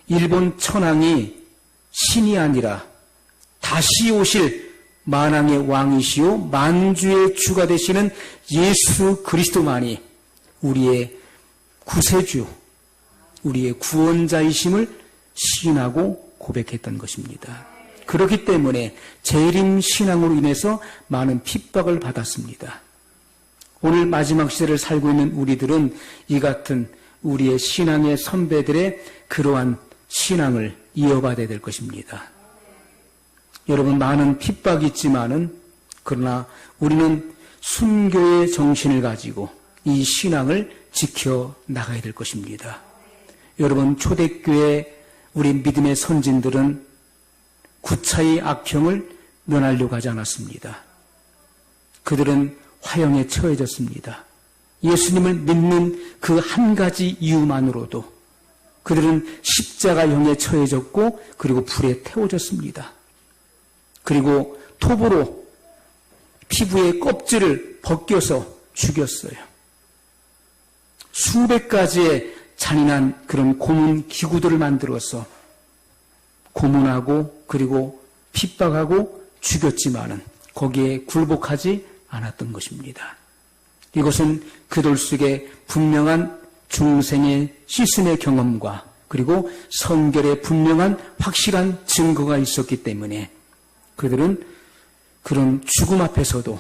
일본 천황이 신이 아니라 다시 오실 만왕의 왕이시요 만주의 주가 되시는 예수 그리스도만이 우리의 구세주, 우리의 구원자이심을 시인하고 고백했던 것입니다. 그렇기 때문에 재림 신앙으로 인해서 많은 핍박을 받았습니다. 오늘 마지막 시대를 살고 있는 우리들은 이 같은 우리의 신앙의 선배들의 그러한 신앙을 이어받아야 될 것입니다. 여러분, 많은 핍박이 있지만은 그러나 우리는 순교의 정신을 가지고 이 신앙을 지켜 나가야 될 것입니다. 여러분, 초대교회 우리 믿음의 선진들은 구차히 악형을 면하려고 하지 않았습니다. 그들은 화형에 처해졌습니다. 예수님을 믿는 그 한 가지 이유만으로도 그들은 십자가형에 처해졌고 그리고 불에 태워졌습니다. 그리고 톱으로 피부의 껍질을 벗겨서 죽였어요. 수백 가지의 잔인한 그런 고문 기구들을 만들어서 고문하고 그리고 핍박하고 죽였지만은 거기에 굴복하지 않았던 것입니다. 이것은 그들 속에 분명한 중생의 시스템의 경험과 그리고 성결의 분명한 확실한 증거가 있었기 때문에 그들은 그런 죽음 앞에서도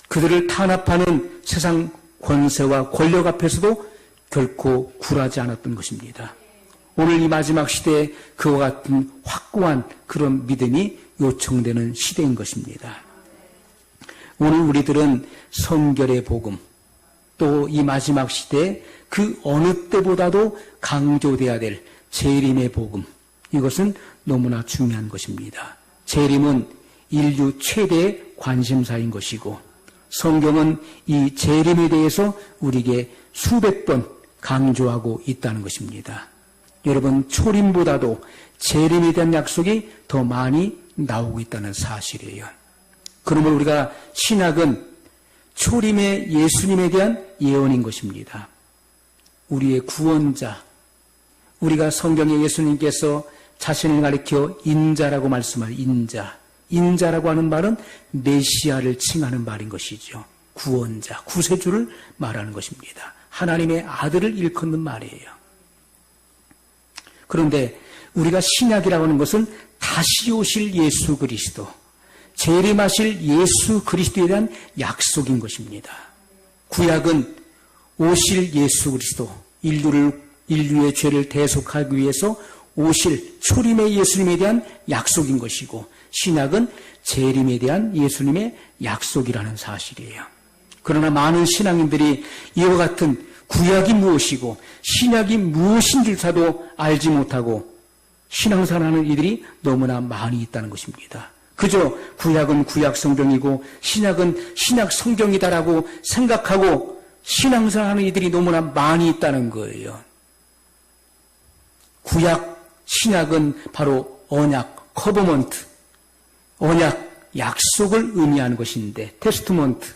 그들을 탄압하는 세상 권세와 권력 앞에서도 결코 굴하지 않았던 것입니다. 오늘 이 마지막 시대에 그와 같은 확고한 그런 믿음이 요청되는 시대인 것입니다. 오늘 우리들은 성결의 복음, 또 이 마지막 시대에 그 어느 때보다도 강조돼야 될 재림의 복음, 이것은 너무나 중요한 것입니다. 재림은 인류 최대의 관심사인 것이고 성경은 이 재림에 대해서 우리에게 수백 번 강조하고 있다는 것입니다. 여러분, 초림보다도 재림에 대한 약속이 더 많이 나오고 있다는 사실이에요. 그러므로 우리가 신약은 초림의 예수님에 대한 예언인 것입니다. 우리의 구원자, 우리가 성경에 예수님께서 자신을 가리켜 인자라고 말씀할 인자라고 하는 말은 메시아를 칭하는 말인 것이죠. 구원자, 구세주를 말하는 것입니다. 하나님의 아들을 일컫는 말이에요. 그런데 우리가 신약이라고 하는 것은 다시 오실 예수 그리스도, 재림하실 예수 그리스도에 대한 약속인 것입니다. 구약은 오실 예수 그리스도, 인류의 죄를 대속하기 위해서 오실 초림의 예수님에 대한 약속인 것이고, 신약은 재림에 대한 예수님의 약속이라는 사실이에요. 그러나 많은 신앙인들이 이와 같은 구약이 무엇이고 신약이 무엇인 줄사도 알지 못하고 신앙생활하는 이들이 너무나 많이 있다는 것입니다. 그저 구약은 구약 성경이고 신약은 신약 성경이다라고 생각하고 신앙생활하는 이들이 너무나 많이 있다는 거예요. 구약, 신약은 바로 언약, 커버먼트, 언약, 약속을 의미하는 것인데, 테스트먼트.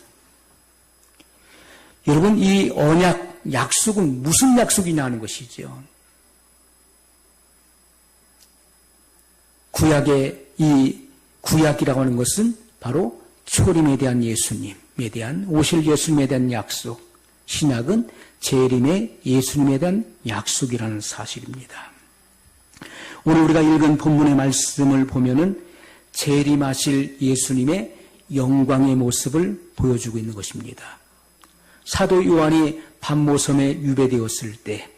여러분, 이 언약, 약속은 무슨 약속이냐 하는 것이죠. 구약의 이 구약이라고 하는 것은 바로 초림에 대한 예수님에 대한, 오실 예수님에 대한 약속, 신약은 재림의 예수님에 대한 약속이라는 사실입니다. 오늘 우리가 읽은 본문의 말씀을 보면은 재림하실 예수님의 영광의 모습을 보여주고 있는 것입니다. 사도 요한이 반모섬에 유배되었을 때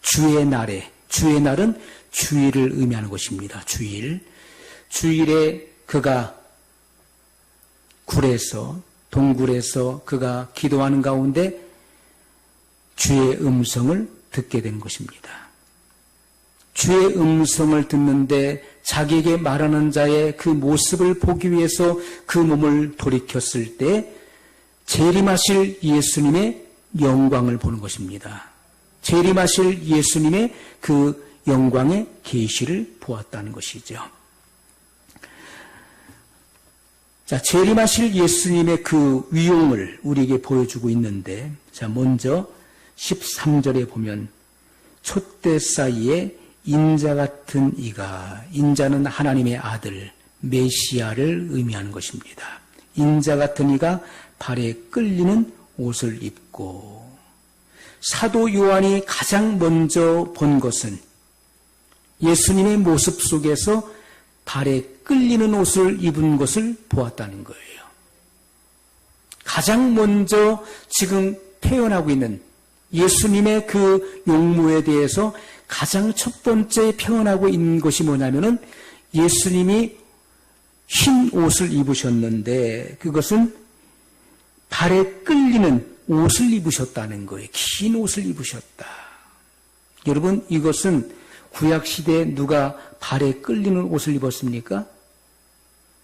주의 날은 주일을 의미하는 것입니다. 주일에 그가 동굴에서 그가 기도하는 가운데 주의 음성을 듣게 된 것입니다. 주의 음성을 듣는데 자기에게 말하는 자의 그 모습을 보기 위해서 그 몸을 돌이켰을 때 재림하실 예수님의 영광을 보는 것입니다. 재림하실 예수님의 그 영광의 계시를 보았다는 것이죠. 자, 재림하실 예수님의 그 위용을 우리에게 보여주고 있는데, 자, 먼저 13절에 보면 촛대 사이에 인자 같은 이가, 인자는 하나님의 아들 메시아를 의미하는 것입니다. 인자 같은 이가 발에 끌리는 옷을 입고, 사도 요한이 가장 먼저 본 것은 예수님의 모습 속에서 발에 끌리는 옷을 입은 것을 보았다는 거예요. 가장 먼저 지금 표현하고 있는 예수님의 그 용모에 대해서 가장 첫 번째 표현하고 있는 것이 뭐냐면은 예수님이 흰 옷을 입으셨는데 그것은 발에 끌리는 옷을 입으셨다는 거예요. 긴 옷을 입으셨다. 여러분, 이것은 구약시대에 누가 발에 끌리는 옷을 입었습니까?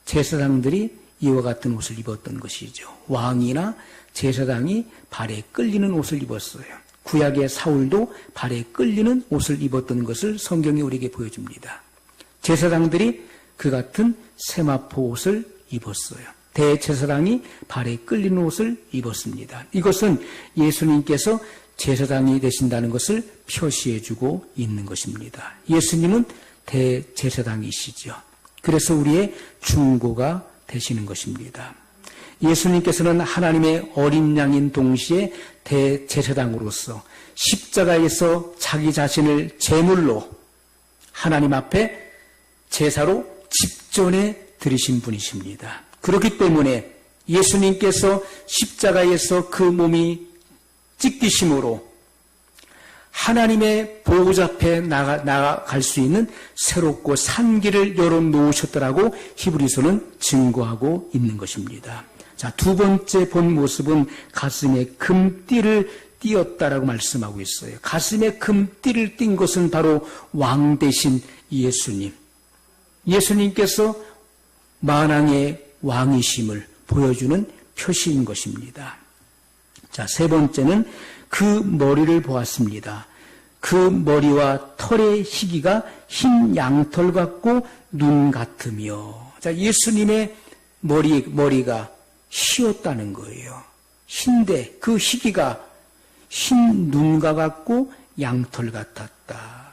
제사장들이 이와 같은 옷을 입었던 것이죠. 왕이나 제사장이 발에 끌리는 옷을 입었어요. 구약의 사울도 발에 끌리는 옷을 입었던 것을 성경이 우리에게 보여줍니다. 제사장들이 그 같은 세마포 옷을 입었어요. 대제사장이 발에 끌리는 옷을 입었습니다. 이것은 예수님께서 제사장이 되신다는 것을 표시해주고 있는 것입니다. 예수님은 대제사장이시죠. 그래서 우리의 중보가 되시는 것입니다. 예수님께서는 하나님의 어린 양인 동시에 대제사장으로서 십자가에서 자기 자신을 제물로 하나님 앞에 제사로 집전에 드리신 분이십니다. 그렇기 때문에 예수님께서 십자가에서 그 몸이 찢기심으로 하나님의 보호자 앞에 나아갈 수 있는 새롭고 산 길을 열어놓으셨더라고 히브리서는 증거하고 있는 것입니다. 자, 두 번째 본 모습은 가슴에 금띠를 띄었다라고 말씀하고 있어요. 가슴에 금띠를 띈 것은 바로 왕 대신 예수님. 예수님께서 만왕의 왕이심을 보여주는 표시인 것입니다. 자, 세 번째는 그 머리를 보았습니다. 그 머리와 털의 희기가 흰 양털 같고 눈 같으며. 자, 예수님의 머리가 희었다는 거예요. 흰데 그 희기가 흰 눈과 같고 양털 같았다.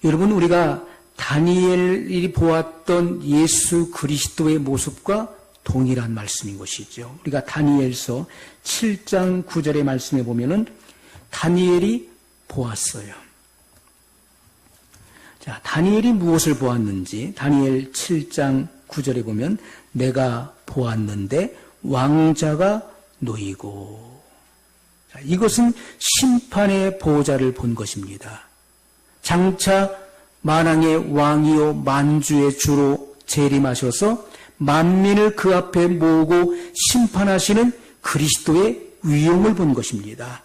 여러분, 우리가 다니엘이 보았던 예수 그리스도의 모습과 동일한 말씀인 것이죠. 우리가 다니엘서 7장 9절의 말씀에 보면은 다니엘이 보았어요. 자, 다니엘이 무엇을 보았는지 다니엘 7장 9절에 보면 내가 보았는데 왕자가 놓이고. 자, 이것은 심판의 보호자를 본 것입니다. 장차 만왕의 왕이요 만주의 주로 재림하셔서 만민을 그 앞에 모으고 심판하시는 그리스도의 위엄을 본 것입니다.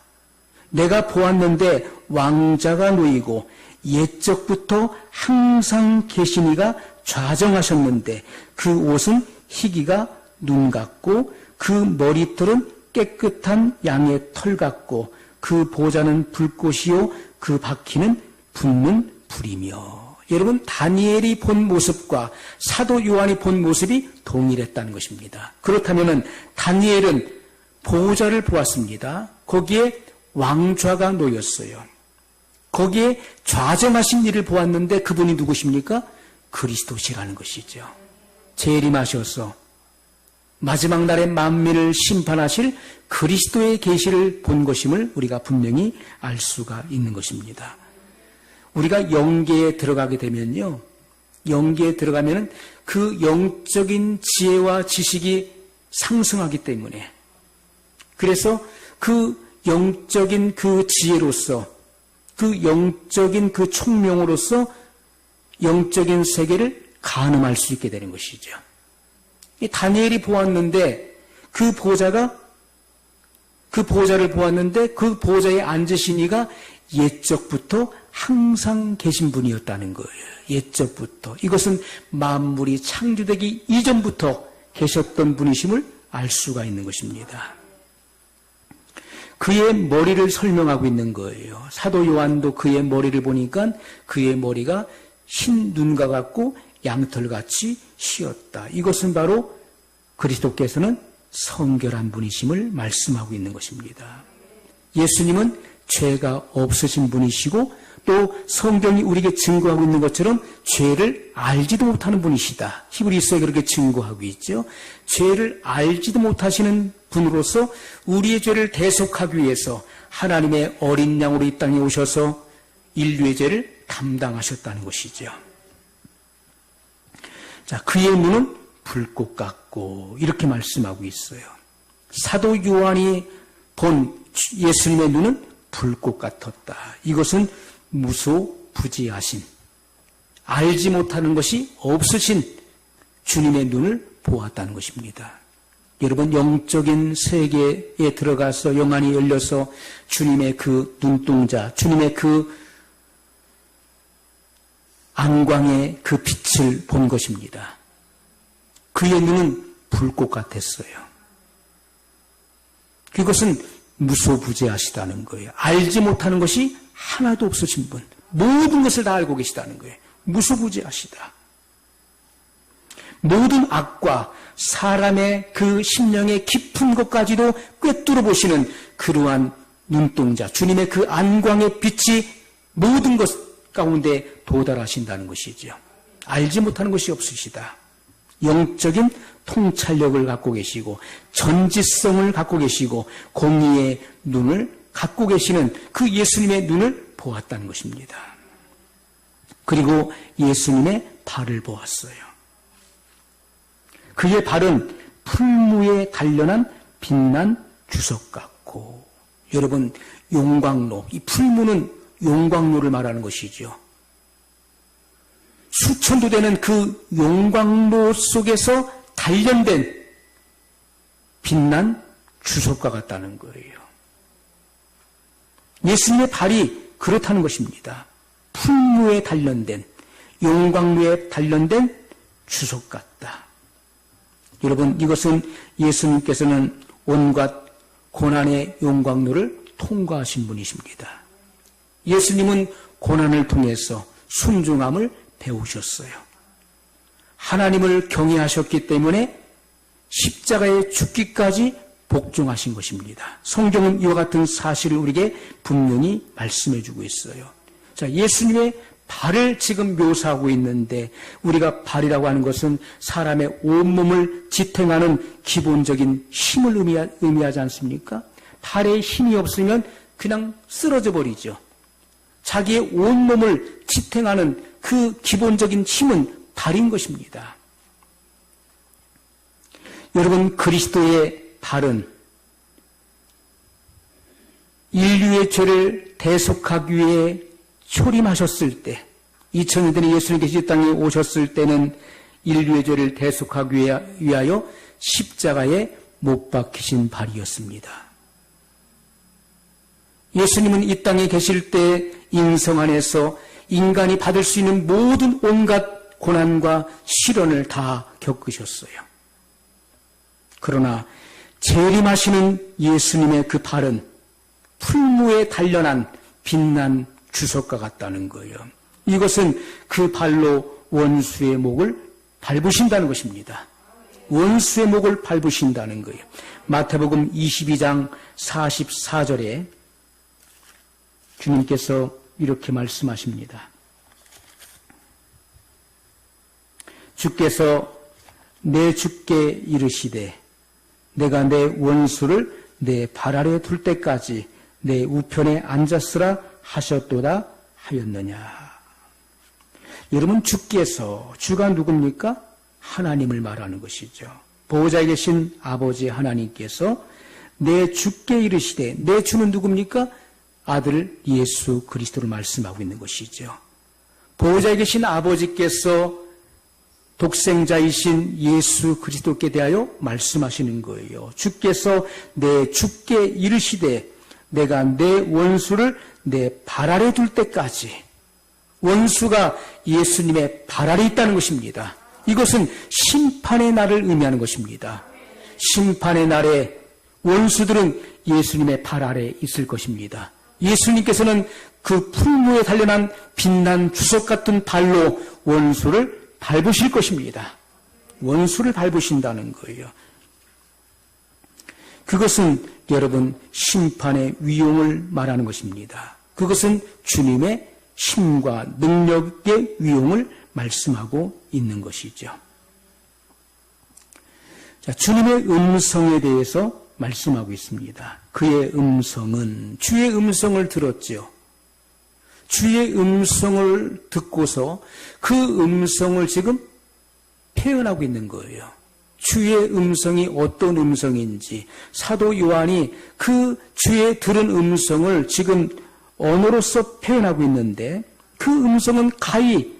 내가 보았는데 왕자가 놓이고 옛적부터 항상 계신 이가 좌정하셨는데 그 옷은 희기가 눈 같고 그 머리털은 깨끗한 양의 털 같고 그 보좌는 불꽃이요 그 바퀴는 붙는 불이며. 여러분, 다니엘이 본 모습과 사도 요한이 본 모습이 동일했다는 것입니다. 그렇다면 다니엘은 보호자를 보았습니다. 거기에 왕좌가 놓였어요. 거기에 좌정하신 일을 보았는데 그분이 누구십니까? 그리스도시라는 것이죠. 재림하셔서 마지막 날에 만민을 심판하실 그리스도의 계시를 본 것임을 우리가 분명히 알 수가 있는 것입니다. 우리가 영계에 들어가게 되면요, 영계에 들어가면은 그 영적인 지혜와 지식이 상승하기 때문에, 그래서 그 영적인 그 지혜로서, 그 영적인 그 총명으로서 영적인 세계를 가늠할 수 있게 되는 것이죠. 이 다니엘이 보았는데 그 보호자를 보았는데 그 보호자에 앉으신 이가 옛적부터 항상 계신 분이었다는 거예요. 옛적부터. 이것은 만물이 창조되기 이전부터 계셨던 분이심을 알 수가 있는 것입니다. 그의 머리를 설명하고 있는 거예요. 사도 요한도 그의 머리를 보니까 그의 머리가 흰 눈과 같고 양털같이 희었다. 이것은 바로 그리스도께서는 성결한 분이심을 말씀하고 있는 것입니다. 예수님은 죄가 없으신 분이시고 또 성경이 우리에게 증거하고 있는 것처럼 죄를 알지도 못하는 분이시다. 히브리서에 그렇게 증거하고 있죠. 죄를 알지도 못하시는 분으로서 우리의 죄를 대속하기 위해서 하나님의 어린 양으로 이 땅에 오셔서 인류의 죄를 담당하셨다는 것이죠. 자, 그의 눈은 불꽃 같고 이렇게 말씀하고 있어요. 사도 요한이 본 예수님의 눈은 불꽃 같았다. 이것은 무소부지하신, 알지 못하는 것이 없으신 주님의 눈을 보았다는 것입니다. 여러분, 영적인 세계에 들어가서 영안이 열려서 주님의 그 눈동자, 주님의 그 안광의 그 빛을 본 것입니다. 그의 눈은 불꽃 같았어요. 그것은 무소부지하시다는 거예요. 알지 못하는 것이 하나도 없으신 분, 모든 것을 다 알고 계시다는 거예요. 무소부지하시다. 모든 악과 사람의 그 심령의 깊은 것까지도 꿰뚫어 보시는 그러한 눈동자, 주님의 그 안광의 빛이 모든 것 가운데 도달하신다는 것이죠. 알지 못하는 것이 없으시다. 영적인 통찰력을 갖고 계시고 전지성을 갖고 계시고 공의의 눈을 갖고 계시는 그 예수님의 눈을 보았다는 것입니다. 그리고 예수님의 발을 보았어요. 그의 발은 풀무에 단련한 빛난 주석 같고, 여러분, 용광로, 이 풀무는 용광로를 말하는 것이죠. 수천도 되는 그 용광로 속에서 단련된 빛난 주석과 같다는 거예요. 예수님의 발이 그렇다는 것입니다. 풀무에 단련된, 용광로에 단련된 주석 같다. 여러분, 이것은 예수님께서는 온갖 고난의 용광로를 통과하신 분이십니다. 예수님은 고난을 통해서 순종함을 배우셨어요. 하나님을 경외하셨기 때문에 십자가에 죽기까지 복종하신 것입니다. 성경은 이와 같은 사실을 우리에게 분명히 말씀해 주고 있어요. 자, 예수님의 발을 지금 묘사하고 있는데, 우리가 발이라고 하는 것은 사람의 온몸을 지탱하는 기본적인 힘을 의미하지 않습니까? 발에 힘이 없으면 그냥 쓰러져 버리죠. 자기의 온몸을 지탱하는 그 기본적인 힘은 발인 것입니다. 여러분, 그리스도의 발은 인류의 죄를 대속하기 위해 초림하셨을 때, 2000년 전에 예수님께서 이 땅에 오셨을 때는 인류의 죄를 대속하기 위하여 십자가에 못 박히신 발이었습니다. 예수님은 이 땅에 계실 때 인성 안에서 인간이 받을 수 있는 모든 온갖 고난과 시련을 다 겪으셨어요. 그러나 재림하시는 예수님의 그 발은 풀무에 단련한 빛난 주석과 같다는 거예요. 이것은 그 발로 원수의 목을 밟으신다는 것입니다. 원수의 목을 밟으신다는 거예요. 마태복음 22장 44절에 주님께서 이렇게 말씀하십니다. 주께서 내 주께 이르시되 내가 내 원수를 내 발 아래 둘 때까지 내 우편에 앉았으라 하셨도다 하였느냐. 여러분, 주께서, 주가 누굽니까? 하나님을 말하는 것이죠. 보호자에 계신 아버지 하나님께서 내 주께 이르시되, 내 주는 누굽니까? 아들 예수 그리스도를 말씀하고 있는 것이죠. 보호자에 계신 아버지께서 독생자이신 예수 그리스도께 대하여 말씀하시는 거예요. 주께서 내 주께 이르시되 내가 내 원수를 내 발 아래 둘 때까지. 원수가 예수님의 발 아래 있다는 것입니다. 이것은 심판의 날을 의미하는 것입니다. 심판의 날에 원수들은 예수님의 발 아래 있을 것입니다. 예수님께서는 그 풀무에 단련한 빛난 주석 같은 발로 원수를 밟으실 것입니다. 원수를 밟으신다는 거예요. 그것은 여러분 심판의 위용을 말하는 것입니다. 그것은 주님의 힘과 능력의 위용을 말씀하고 있는 것이죠. 자, 주님의 음성에 대해서 말씀하고 있습니다. 그의 음성은 주의 음성을 들었지요. 주의 음성을 듣고서 그 음성을 지금 표현하고 있는 거예요. 주의 음성이 어떤 음성인지 사도 요한이 그 주의 들은 음성을 지금 언어로서 표현하고 있는데 그 음성은 가히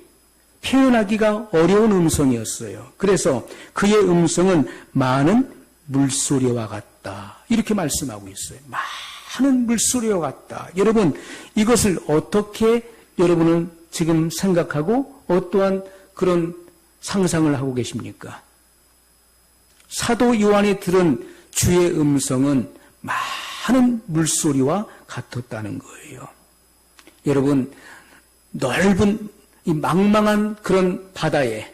표현하기가 어려운 음성이었어요. 그래서 그의 음성은 많은 물소리와 같다. 이렇게 말씀하고 있어요. 많은 물소리와 같다. 여러분, 이것을 어떻게 여러분은 지금 생각하고 어떠한 그런 상상을 하고 계십니까? 사도 요한이 들은 주의 음성은 많은 물소리와 같았다는 거예요. 여러분, 넓은 이 망망한 그런 바다에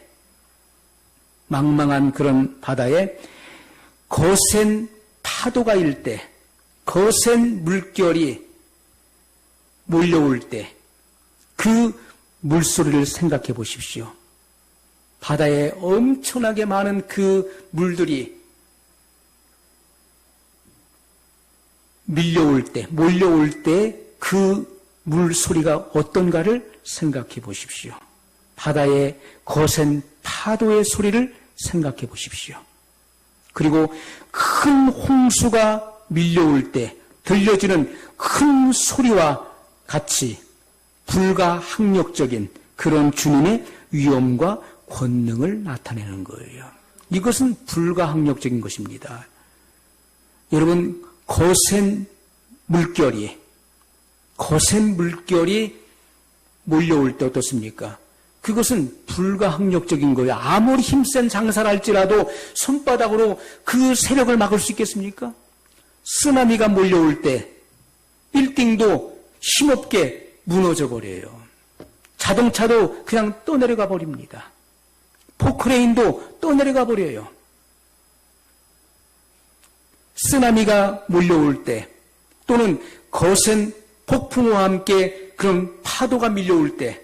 거센 파도가 일 때, 거센 물결이 몰려올 때 그 물소리를 생각해 보십시오. 바다에 엄청나게 많은 그 물들이 몰려올 때 그 물소리가 어떤가를 생각해 보십시오. 바다의 거센 파도의 소리를 생각해 보십시오. 그리고 큰 홍수가 밀려올 때 들려지는 큰 소리와 같이 불가항력적인 그런 주님의 위엄과 권능을 나타내는 거예요. 이것은 불가항력적인 것입니다. 여러분, 거센 물결이 몰려올 때 어떻습니까? 그것은 불가항력적인 거예요. 아무리 힘센 장사를 할지라도 손바닥으로 그 세력을 막을 수 있겠습니까? 쓰나미가 몰려올 때 빌딩도 힘없게 무너져 버려요. 자동차도 그냥 떠내려가 버립니다. 포크레인도 떠내려가 버려요. 쓰나미가 몰려올 때 또는 거센 폭풍과 함께 그런 파도가 밀려올 때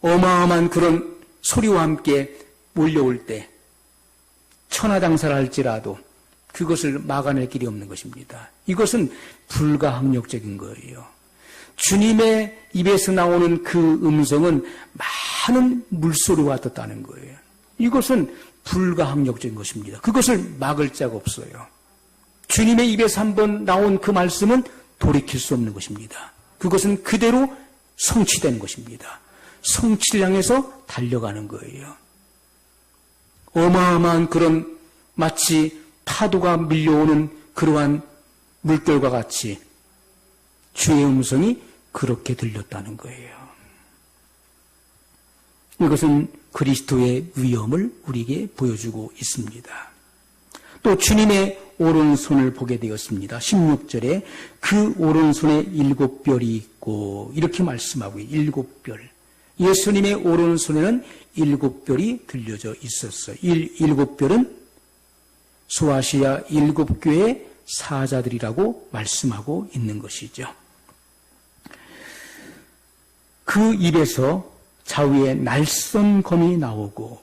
어마어마한 그런 소리와 함께 몰려올 때 천하장사를 할지라도 그것을 막아낼 길이 없는 것입니다. 이것은 불가항력적인 거예요. 주님의 입에서 나오는 그 음성은 많은 물소리와 같았다는 거예요. 이것은 불가항력적인 것입니다. 그것을 막을 자가 없어요. 주님의 입에서 한번 나온 그 말씀은 돌이킬 수 없는 것입니다. 그것은 그대로 성취되는 것입니다. 성취를 향해서 달려가는 거예요. 어마어마한 그런 마치 파도가 밀려오는 그러한 물결과 같이 주의 음성이 그렇게 들렸다는 거예요. 이것은 그리스도의 위엄을 우리에게 보여주고 있습니다. 또 주님의 오른손을 보게 되었습니다. 16절에 그 오른손에 7별이 있고 이렇게 말씀하고 7별. 예수님의 오른손에는 7별이 들려져 있었어요. 7별은 소아시아 7교회의 사자들이라고 말씀하고 있는 것이죠. 그 입에서 좌우에 날선 검이 나오고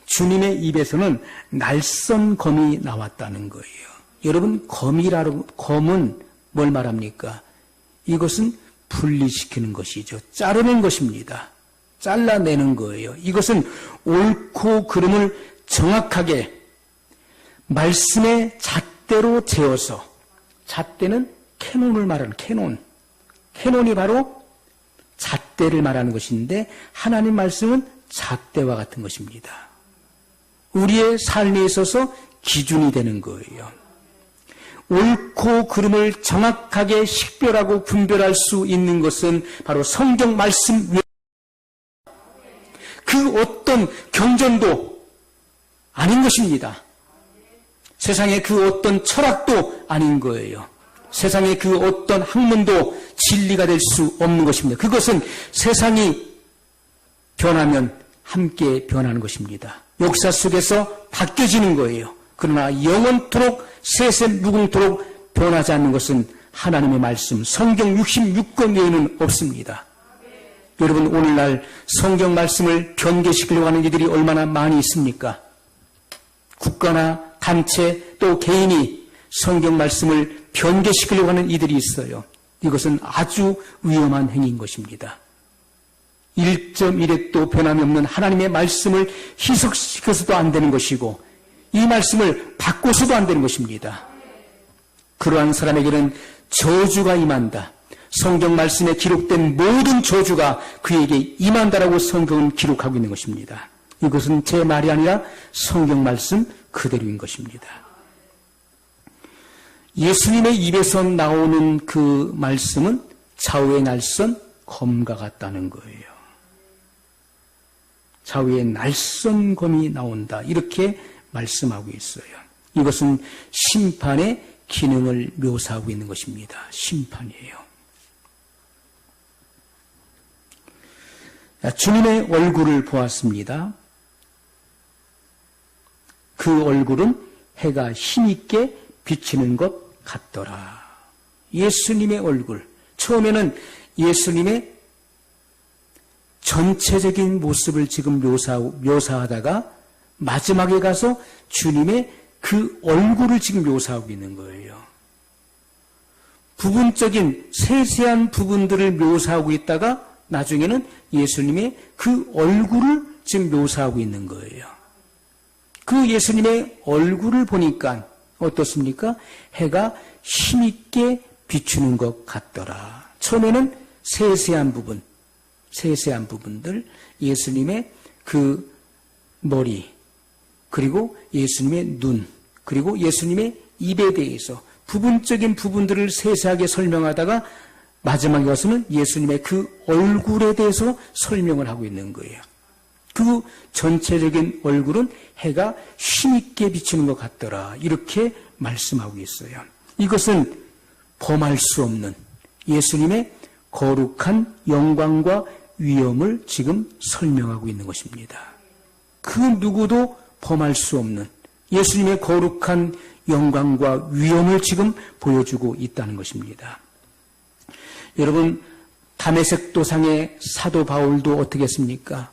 주님의 입에서는 날선 검이 나왔다는 거예요. 여러분, 검은 뭘 말합니까? 이것은 분리시키는 것이죠. 자르는 것입니다. 잘라내는 거예요. 이것은 옳고 그름을 정확하게 말씀의 잣대로 재어서, 잣대는 캐논을 말하는 캐논이 바로 잣대를 말하는 것인데 하나님 말씀은 잣대와 같은 것입니다. 우리의 삶에 있어서 기준이 되는 거예요. 옳고 그름을 정확하게 식별하고 분별할 수 있는 것은 바로 성경 말씀 외에 그 어떤 경전도 아닌 것입니다. 세상의 그 어떤 철학도 아닌 거예요. 세상의 그 어떤 학문도 진리가 될 수 없는 것입니다. 그것은 세상이 변하면 함께 변하는 것입니다. 역사 속에서 바뀌어지는 거예요. 그러나 영원토록 세세 무궁토록 변하지 않는 것은 하나님의 말씀, 성경 66권 외에는 없습니다. 여러분, 오늘날 성경 말씀을 변개시키려고 하는 이들이 얼마나 많이 있습니까? 국가나 단체 또 개인이 성경 말씀을 변개시키려고 하는 이들이 있어요. 이것은 아주 위험한 행위인 것입니다. 1.1획도 변함이 없는 하나님의 말씀을 희석시켜서도 안 되는 것이고 이 말씀을 바꿔서도 안 되는 것입니다. 그러한 사람에게는 저주가 임한다. 성경 말씀에 기록된 모든 저주가 그에게 임한다라고 성경은 기록하고 있는 것입니다. 이것은 제 말이 아니라 성경 말씀 그대로인 것입니다. 예수님의 입에서 나오는 그 말씀은 좌우의 날선 검과 같다는 거예요. 좌우의 날선 검이 나온다. 이렇게 말씀하고 있어요. 이것은 심판의 기능을 묘사하고 있는 것입니다. 심판이에요. 주님의 얼굴을 보았습니다. 그 얼굴은 해가 힘있게 비치는 것 같더라. 예수님의 얼굴. 처음에는 예수님의 전체적인 모습을 지금 묘사하다가 마지막에 가서 주님의 그 얼굴을 지금 묘사하고 있는 거예요. 부분적인 세세한 부분들을 묘사하고 있다가 나중에는 예수님의 그 얼굴을 지금 묘사하고 있는 거예요. 그 예수님의 얼굴을 보니까 어떻습니까? 해가 힘있게 비추는 것 같더라. 처음에는 세세한 부분들, 예수님의 그 머리, 그리고 예수님의 눈, 그리고 예수님의 입에 대해서 부분적인 부분들을 세세하게 설명하다가 마지막에 와서는 예수님의 그 얼굴에 대해서 설명을 하고 있는 거예요. 그 전체적인 얼굴은 해가 힘있게 비치는 것 같더라. 이렇게 말씀하고 있어요. 이것은 범할 수 없는 예수님의 거룩한 영광과 위엄을 지금 설명하고 있는 것입니다. 그 누구도 범할 수 없는 예수님의 거룩한 영광과 위엄을 지금 보여주고 있다는 것입니다. 여러분, 다메섹 도상의 사도 바울도 어떻게 했습니까?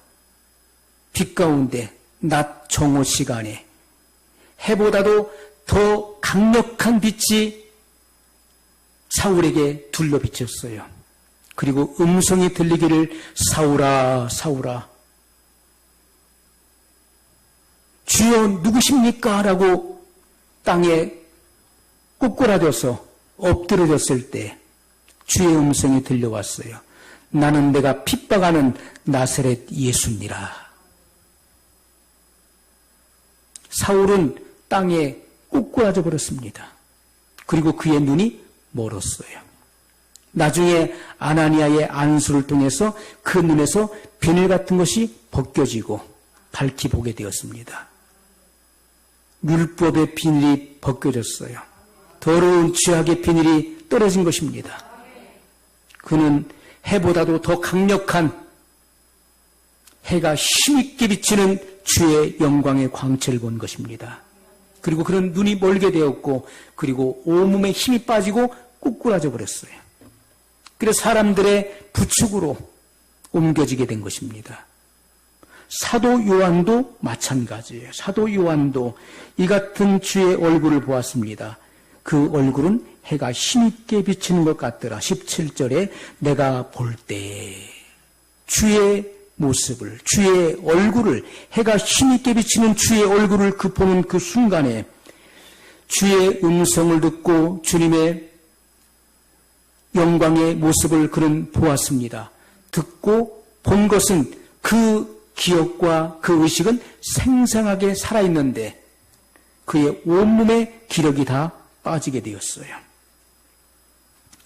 빛 가운데 낮 정오 시간에 해보다도 더 강력한 빛이 사울에게 둘러 비쳤어요. 그리고 음성이 들리기를 사울아 사울아 주여 누구십니까? 라고 땅에 꼬꾸라져서 엎드려졌을 때 주의 음성이 들려왔어요. 나는 내가 핍박하는 나사렛 예수니라. 사울은 땅에 꼬꾸라져 버렸습니다. 그리고 그의 눈이 멀었어요. 나중에 아나니아의 안수를 통해서 그 눈에서 비늘 같은 것이 벗겨지고 밝히 보게 되었습니다. 율법의 비늘이 벗겨졌어요. 더러운 죄악의 비늘이 떨어진 것입니다. 그는 해보다도 더 강력한 해가 힘있게 비치는 주의 영광의 광채를 본 것입니다. 그리고 그는 눈이 멀게 되었고 그리고 온몸에 힘이 빠지고 꼬꾸라져 버렸어요. 그래서 사람들의 부축으로 옮겨지게 된 것입니다. 사도 요한도 마찬가지예요. 사도 요한도 이 같은 주의 얼굴을 보았습니다. 그 얼굴은 해가 힘있게 비치는 것 같더라. 17절에 내가 볼 때 주의 모습을, 주의 얼굴을, 해가 힘있게 비치는 주의 얼굴을 보는 그 순간에 주의 음성을 듣고 주님의 영광의 모습을 그는 보았습니다. 듣고 본 것은 그 기억과 그 의식은 생생하게 살아있는데 그의 온몸의 기력이 다 빠지게 되었어요.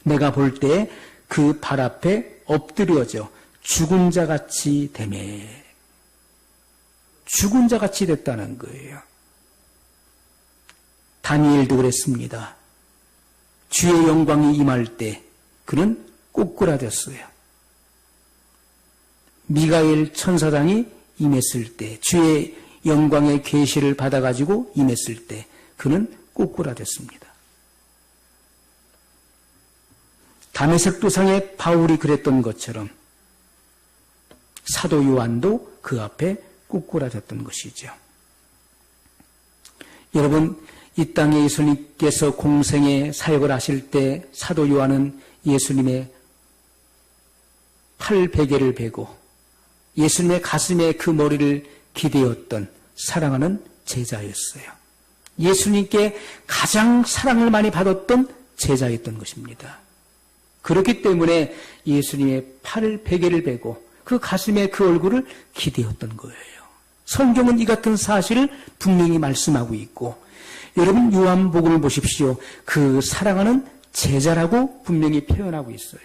내가 볼 때 그 발 앞에 엎드려져 죽은 자같이 되매 죽은 자같이 됐다는 거예요. 다니엘도 그랬습니다. 주의 영광이 임할 때 그는 꼬꾸라졌어요. 미가엘 천사장이 임했을 때 주의 영광의 계시를 받아가지고 임했을 때 그는 꼬꾸라졌습니다. 다메섹 도상의 바울이 그랬던 것처럼 사도 요한도 그 앞에 꿇꾸라졌던 것이죠. 여러분, 이 땅에 예수님께서 공생의 사역을 하실 때 사도 요한은 예수님의 팔 베개를 베고 예수님의 가슴에 그 머리를 기대었던 사랑하는 제자였어요. 예수님께 가장 사랑을 많이 받았던 제자였던 것입니다. 그렇기 때문에 예수님의 팔 베개를 베고 그 가슴에 그 얼굴을 기대었던 거예요. 성경은 이 같은 사실을 분명히 말씀하고 있고, 여러분 요한복음을 보십시오. 그 사랑하는 제자라고 분명히 표현하고 있어요.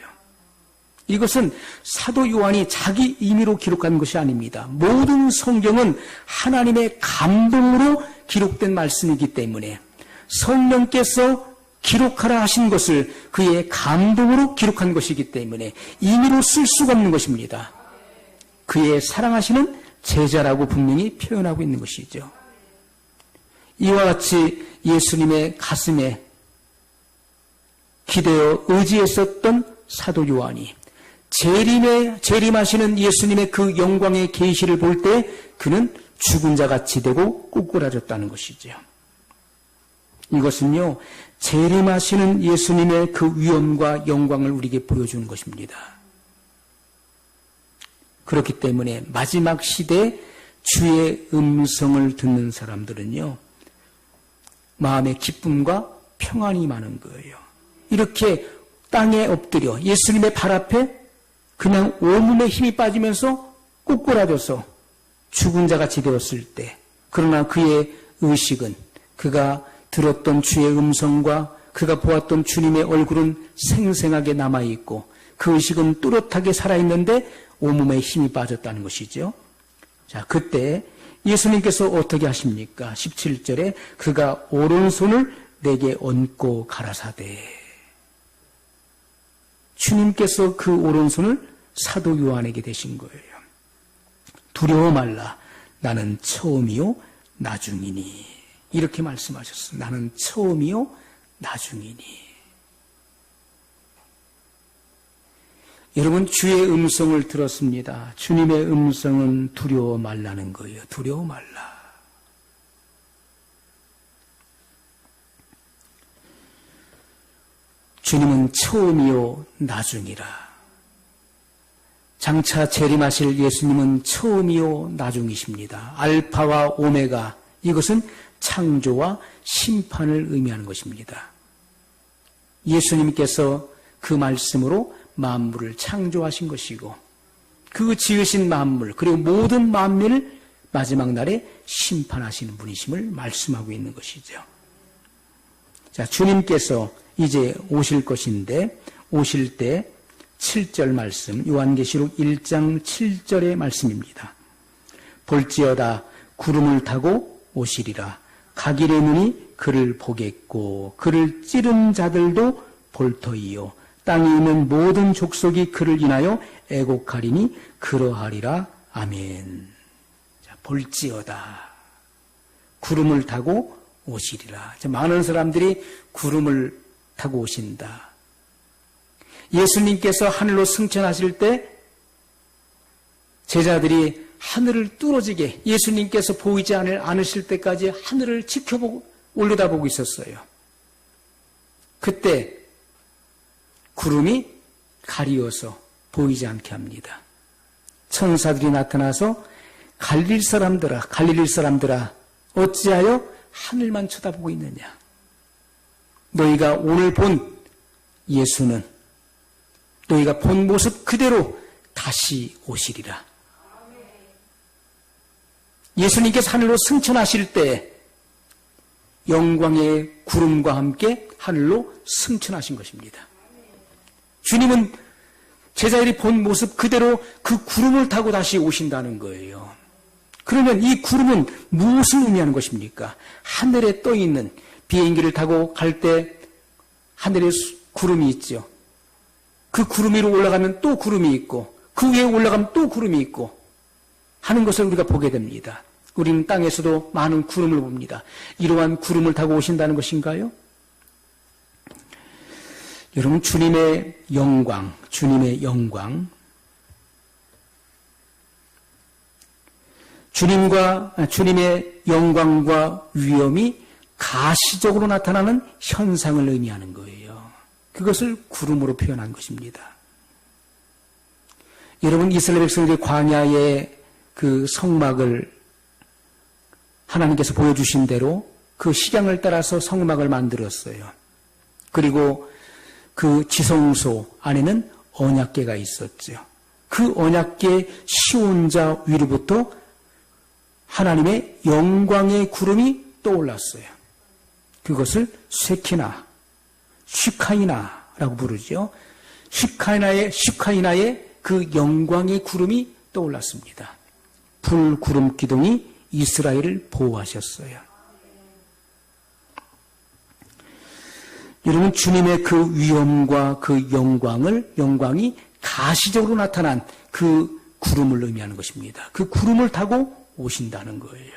이것은 사도 요한이 자기 임의로 기록한 것이 아닙니다. 모든 성경은 하나님의 감동으로 기록된 말씀이기 때문에 성령께서 기록하라 하신 것을 그의 감동으로 기록한 것이기 때문에 임의로 쓸 수가 없는 것입니다. 그의 사랑하시는 제자라고 분명히 표현하고 있는 것이죠. 이와 같이 예수님의 가슴에 기대어 의지했었던 사도 요한이 재림하시는 예수님의 그 영광의 계시를 볼 때 그는 죽은 자같이 되고 꿇꾸라졌다는 것이죠. 이것은요, 재림하시는 예수님의 그 위엄과 영광을 우리에게 보여주는 것입니다. 그렇기 때문에 마지막 시대에 주의 음성을 듣는 사람들은요, 마음의 기쁨과 평안이 많은 거예요. 이렇게 땅에 엎드려 예수님의 발 앞에 그냥 온몸에 힘이 빠지면서 꿇꾸라져서 죽은 자같이 되었을 때, 그러나 그의 의식은 그가 들었던 주의 음성과 그가 보았던 주님의 얼굴은 생생하게 남아있고 그 의식은 뚜렷하게 살아있는데 온몸에 힘이 빠졌다는 것이죠. 자, 그때 예수님께서 어떻게 하십니까? 17절에 그가 오른손을 내게 얹고 가라사대. 주님께서 그 오른손을 사도 요한에게 대신 거예요. 두려워 말라. 나는 처음이요 나중이니. 이렇게 말씀하셨어요. 나는 처음이요 나중이니. 여러분, 주의 음성을 들었습니다. 주님의 음성은 두려워 말라는 거예요. 두려워 말라. 주님은 처음이요 나중이라. 장차 재림하실 예수님은 처음이요 나중이십니다. 알파와 오메가, 이것은 창조와 심판을 의미하는 것입니다. 예수님께서 그 말씀으로 만물을 창조하신 것이고 그 지으신 만물, 그리고 모든 만민을 마지막 날에 심판하시는 분이심을 말씀하고 있는 것이죠. 자, 주님께서 이제 오실 것인데, 오실 때 7절 말씀, 요한계시록 1장 7절의 말씀입니다. 볼지어다 구름을 타고 오시리라. 각일의 눈이 그를 보겠고 그를 찌른 자들도 볼 터이요. 땅에 있는 모든 족속이 그를 인하여 애곡하리니 그러하리라. 아멘. 자, 볼지어다. 구름을 타고 오시리라. 많은 사람들이 구름을 타고 오신다. 예수님께서 하늘로 승천하실 때 제자들이 하늘을 뚫어지게 예수님께서 보이지 않으실 때까지 하늘을 지켜보고 올려다보고 있었어요. 그때 구름이 가리워서 보이지 않게 합니다. 천사들이 나타나서 갈릴리 사람들아 어찌하여 하늘만 쳐다보고 있느냐. 너희가 오늘 본 예수는 너희가 본 모습 그대로 다시 오시리라. 예수님께서 하늘로 승천하실 때 영광의 구름과 함께 하늘로 승천하신 것입니다. 주님은 제자들이 본 모습 그대로 그 구름을 타고 다시 오신다는 거예요. 그러면 이 구름은 무엇을 의미하는 것입니까? 하늘에 떠 있는 비행기를 타고 갈 때 하늘에 구름이 있죠. 그 구름 위로 올라가면 또 구름이 있고 그 위에 올라가면 또 구름이 있고 하는 것을 우리가 보게 됩니다. 우리는 땅에서도 많은 구름을 봅니다. 이러한 구름을 타고 오신다는 것인가요? 여러분, 주님의 영광, 주님의 영광, 주님의 영광과 위엄이 가시적으로 나타나는 현상을 의미하는 거예요. 그것을 구름으로 표현한 것입니다. 여러분, 이스라엘 백성들의 광야의 그 성막을 하나님께서 보여주신 대로 그 식양을 따라서 성막을 만들었어요. 그리고 그 지성소 안에는 언약궤가 있었죠. 그 언약궤 시온자 위로부터 하나님의 영광의 구름이 떠올랐어요. 그것을 쉐키나, 슈카이나라고 부르죠. 슈카이나의 그 영광의 구름이 떠올랐습니다. 불 구름 기둥이 이스라엘을 보호하셨어요. 여러분, 주님의 그 위엄과 그 영광이 가시적으로 나타난 그 구름을 의미하는 것입니다. 그 구름을 타고 오신다는 거예요.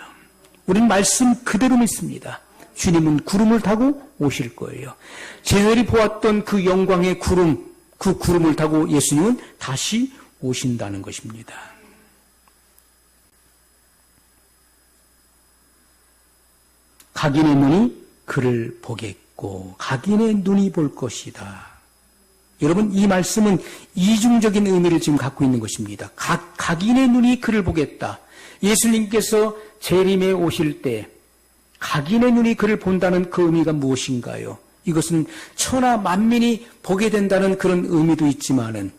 우리는 말씀 그대로 믿습니다. 주님은 구름을 타고 오실 거예요. 제자들이 보았던 그 영광의 구름, 그 구름을 타고 예수님은 다시 오신다는 것입니다. 각인의 눈이 그를 보겠고 각인의 눈이 볼 것이다. 여러분, 이 말씀은 이중적인 의미를 지금 갖고 있는 것입니다. 각인의 눈이 그를 보겠다. 예수님께서 재림에 오실 때 각인의 눈이 그를 본다는 그 의미가 무엇인가요? 이것은 천하 만민이 보게 된다는 그런 의미도 있지만은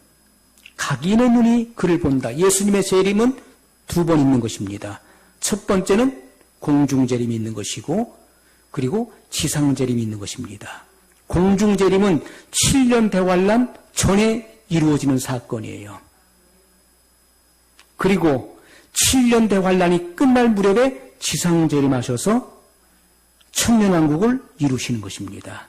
각인의 눈이 그를 본다. 예수님의 재림은 두 번 있는 것입니다. 첫 번째는 공중재림이 있는 것이고, 그리고 지상재림이 있는 것입니다. 공중재림은 7년 대환란 전에 이루어지는 사건이에요. 그리고 7년 대환란이 끝날 무렵에 지상재림하셔서 천년왕국을 이루시는 것입니다.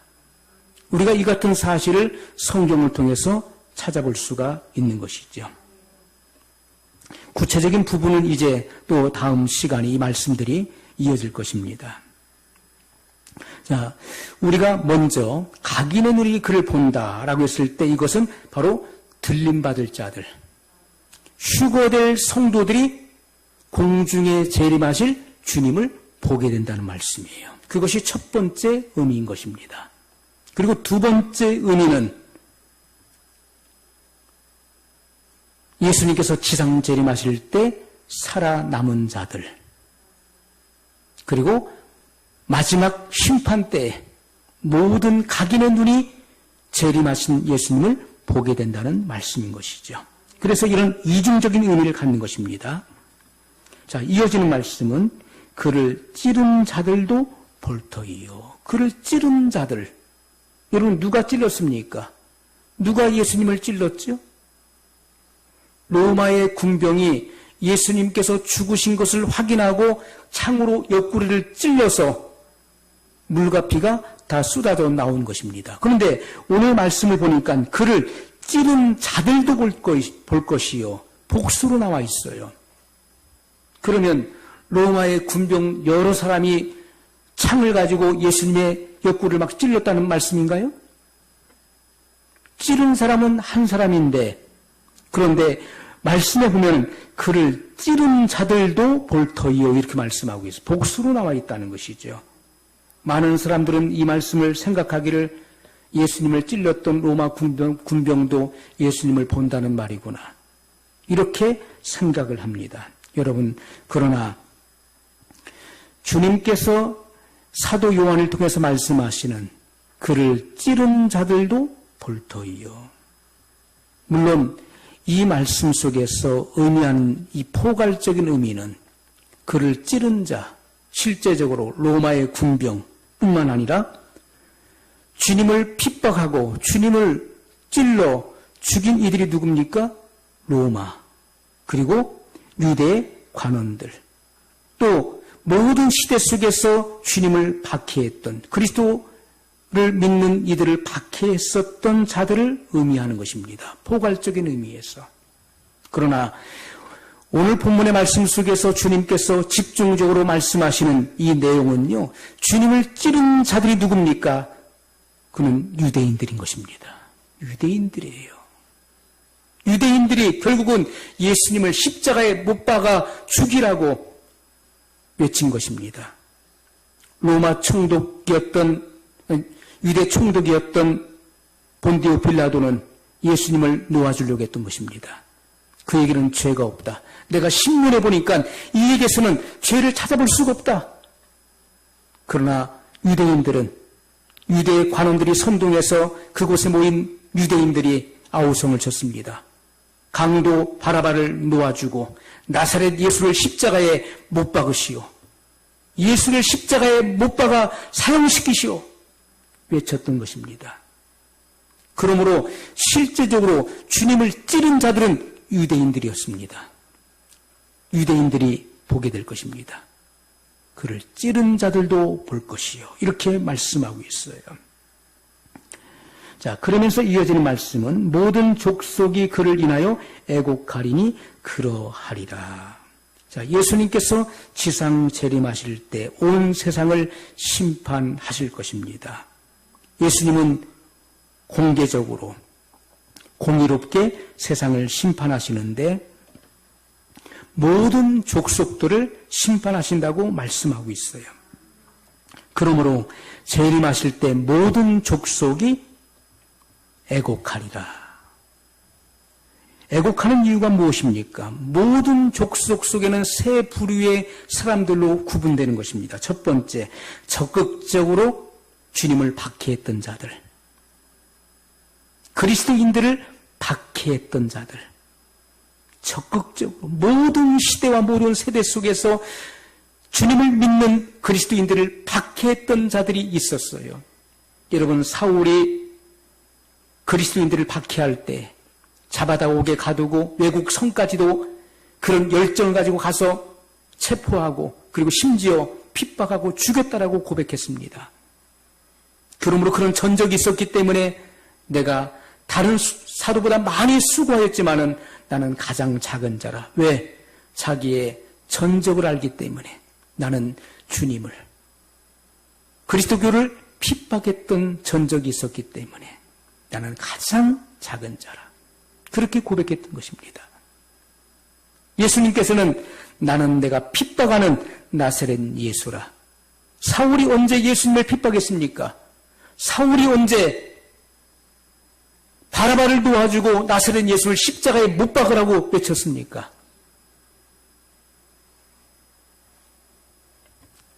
우리가 이 같은 사실을 성경을 통해서 찾아볼 수가 있는 것이죠. 구체적인 부분은 이제 또 다음 시간에 이 말씀들이 이어질 것입니다. 자, 우리가 먼저 각인의 눈이 그를 본다라고 했을 때 이것은 바로 들림받을 자들, 휴거될 성도들이 공중에 재림하실 주님을 보게 된다는 말씀이에요. 그것이 첫 번째 의미인 것입니다. 그리고 두 번째 의미는 예수님께서 지상 재림하실 때 살아남은 자들, 그리고 마지막 심판 때 모든 각인의 눈이 재림하신 예수님을 보게 된다는 말씀인 것이죠. 그래서 이런 이중적인 의미를 갖는 것입니다. 자, 이어지는 말씀은 그를 찌른 자들도 볼터이요. 그를 찌른 자들. 여러분, 누가 찔렀습니까? 누가 예수님을 찔렀죠? 로마의 군병이 예수님께서 죽으신 것을 확인하고 창으로 옆구리를 찔러서 물과 피가 다 쏟아져 나온 것입니다. 그런데 오늘 말씀을 보니까 그를 찌른 자들도 볼 것이요. 복수로 나와 있어요. 그러면 로마의 군병 여러 사람이 창을 가지고 예수님의 옆구리를 막 찔렀다는 말씀인가요? 찌른 사람은 한 사람인데, 그런데 말씀에 보면 그를 찌른 자들도 볼터이요 이렇게 말씀하고 있어요. 복수로 나와 있다는 것이죠. 많은 사람들은 이 말씀을 생각하기를 예수님을 찔렀던 로마 군병도 예수님을 본다는 말이구나, 이렇게 생각을 합니다. 여러분, 그러나 주님께서 사도 요한을 통해서 말씀하시는 그를 찌른 자들도 볼터이요. 물론 이 말씀 속에서 의미하는 이 포괄적인 의미는 그를 찌른 자, 실제적으로 로마의 군병뿐만 아니라 주님을 핍박하고 주님을 찔러 죽인 이들이 누굽니까? 로마, 그리고 유대의 관원들, 또 모든 시대 속에서 주님을 박해했던, 그리스도를 믿는 이들을 박해했었던 자들을 의미하는 것입니다. 포괄적인 의미에서. 그러나 오늘 본문의 말씀 속에서 주님께서 집중적으로 말씀하시는 이 내용은요, 주님을 찌른 자들이 누굽니까? 그는 유대인들인 것입니다. 유대인들이에요. 유대인들이 결국은 예수님을 십자가에 못 박아 죽이라고 외친 것입니다. 로마 총독이었던, 유대 총독이었던 본디오 빌라도는 예수님을 놓아주려고 했던 것입니다. 그에게는 죄가 없다. 내가 신문에 보니까 이에게서는 죄를 찾아볼 수가 없다. 그러나 유대인들은, 유대 관원들이 선동해서 그곳에 모인 유대인들이 아우성을 쳤습니다. 강도 바라바를 놓아주고 나사렛 예수를 십자가에 못 박으시오. 예수를 십자가에 못 박아 사형시키시오. 외쳤던 것입니다. 그러므로 실제적으로 주님을 찌른 자들은 유대인들이었습니다. 유대인들이 보게 될 것입니다. 그를 찌른 자들도 볼 것이요. 이렇게 말씀하고 있어요. 자, 그러면서 이어지는 말씀은 모든 족속이 그를 인하여 애곡하리니 그러하리라. 자, 예수님께서 지상 재림하실 때 온 세상을 심판하실 것입니다. 예수님은 공개적으로 공의롭게 세상을 심판하시는데 모든 족속들을 심판하신다고 말씀하고 있어요. 그러므로 재림하실 때 모든 족속이 애곡하리라. 애곡하는 이유가 무엇입니까? 모든 족속 속에는 세 부류의 사람들로 구분되는 것입니다. 첫 번째, 적극적으로 주님을 박해했던 자들, 그리스도인들을 박해했던 자들, 적극적으로 모든 시대와 모든 세대 속에서 주님을 믿는 그리스도인들을 박해했던 자들이 있었어요. 여러분, 사울이 그리스도인들을 박해할 때 잡아다 옥에 가두고 외국 성까지도 그런 열정을 가지고 가서 체포하고 그리고 심지어 핍박하고 죽였다라고 고백했습니다. 그러므로 그런 전적이 있었기 때문에 내가 다른 사도보다 많이 수고하였지만은 나는 가장 작은 자라. 왜? 자기의 전적을 알기 때문에 나는 주님을, 그리스도교를 핍박했던 전적이 있었기 때문에 나는 가장 작은 자라. 그렇게 고백했던 것입니다. 예수님께서는 나는 내가 핍박하는 나사렛 예수라. 사울이 언제 예수님을 핍박했습니까? 사울이 언제 바라바를 놓아주고 나사렛 예수를 십자가에 못 박으라고 외쳤습니까?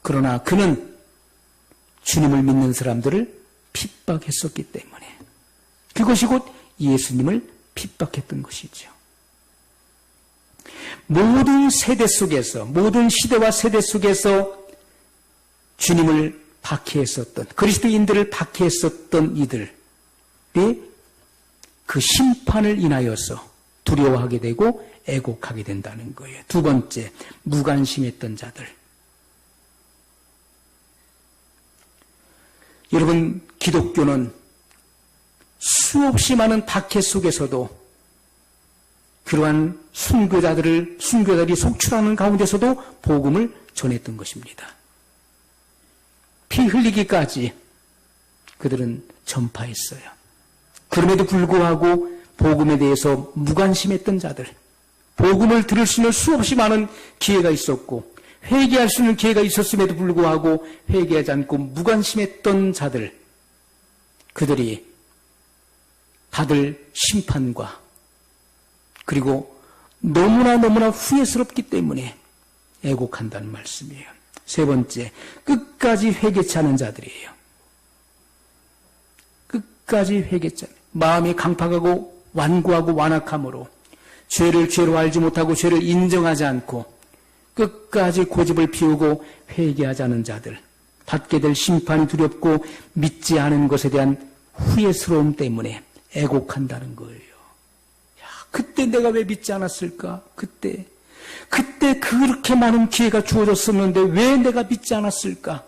그러나 그는 주님을 믿는 사람들을 핍박했었기 때문에 그것이 곧 예수님을 핍박했던 것이죠. 모든 세대 속에서, 모든 시대와 세대 속에서 주님을 박해했었던, 그리스도인들을 박해했었던 이들이 그 심판을 인하여서 두려워하게 되고 애곡하게 된다는 거예요. 두 번째, 무관심했던 자들. 여러분, 기독교는 수없이 많은 박해 속에서도 그러한 순교자들이 속출하는 가운데서도 복음을 전했던 것입니다. 피 흘리기까지 그들은 전파했어요. 그럼에도 불구하고 복음에 대해서 무관심했던 자들, 복음을 들을 수 있는 수없이 많은 기회가 있었고 회개할 수 있는 기회가 있었음에도 불구하고 회개하지 않고 무관심했던 자들, 그들이 받을 심판과 그리고 너무나 후회스럽기 때문에 애곡한다는 말씀이에요. 세 번째, 끝까지 회개치 않은 자들이에요. 끝까지 회개치 않은, 마음이 강팍하고 완고하고 완악함으로 죄를 죄로 알지 못하고 죄를 인정하지 않고 끝까지 고집을 피우고 회개하지 않은 자들, 받게 될 심판이 두렵고 믿지 않은 것에 대한 후회스러움 때문에 애곡한다는 거예요. 야, 그때 내가 왜 믿지 않았을까? 그때 그렇게 많은 기회가 주어졌었는데 왜 내가 믿지 않았을까?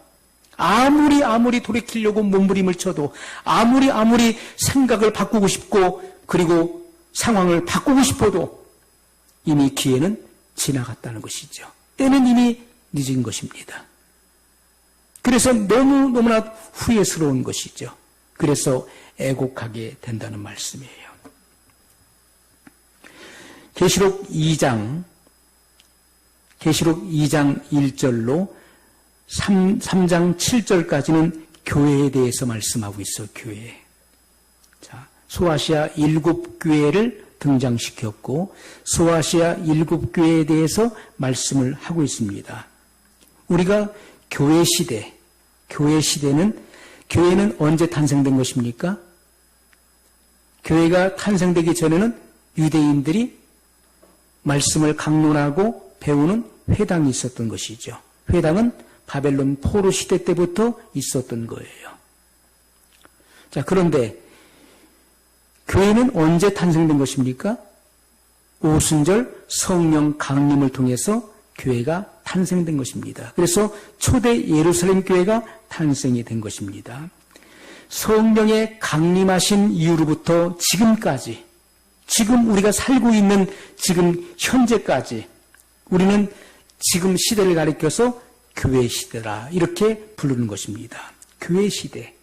아무리 돌이키려고 몸부림을 쳐도, 아무리 생각을 바꾸고 싶고 그리고 상황을 바꾸고 싶어도 이미 기회는 지나갔다는 것이죠. 때는 이미 늦은 것입니다. 그래서 너무나 후회스러운 것이죠. 그래서 애곡하게 된다는 말씀이에요. 계시록 2장 1절로 3장 7절까지는 교회에 대해서 말씀하고 있어. 교회. 자, 소아시아 7교회를 등장시켰고 소아시아 7교회에 대해서 말씀을 하고 있습니다. 우리가 교회 시대는 교회는 언제 탄생된 것입니까? 교회가 탄생되기 전에는 유대인들이 말씀을 강론하고 배우는 회당이 있었던 것이죠. 회당은 바벨론 포로 시대 때부터 있었던 거예요. 자, 그런데 교회는 언제 탄생된 것입니까? 오순절 성령 강림을 통해서 교회가 탄생된 것입니다. 그래서 초대 예루살렘 교회가 탄생이 된 것입니다. 성령의 강림하신 이후로부터 지금까지, 지금 우리가 살고 있는 지금 현재까지 우리는 지금 시대를 가리켜서 교회 시대라 이렇게 부르는 것입니다. 교회 시대.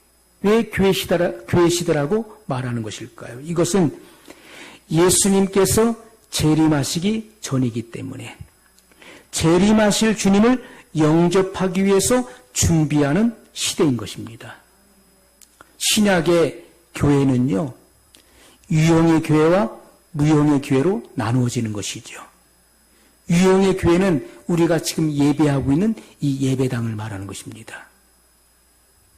왜 교회 시대라고 말하는 것일까요? 이것은 예수님께서 재림하시기 전이기 때문에 재림하실 주님을 영접하기 위해서 준비하는 시대인 것입니다. 신약의 교회는요, 유형의 교회와 무형의 교회로 나누어지는 것이죠. 유형의 교회는 우리가 지금 예배하고 있는 이 예배당을 말하는 것입니다.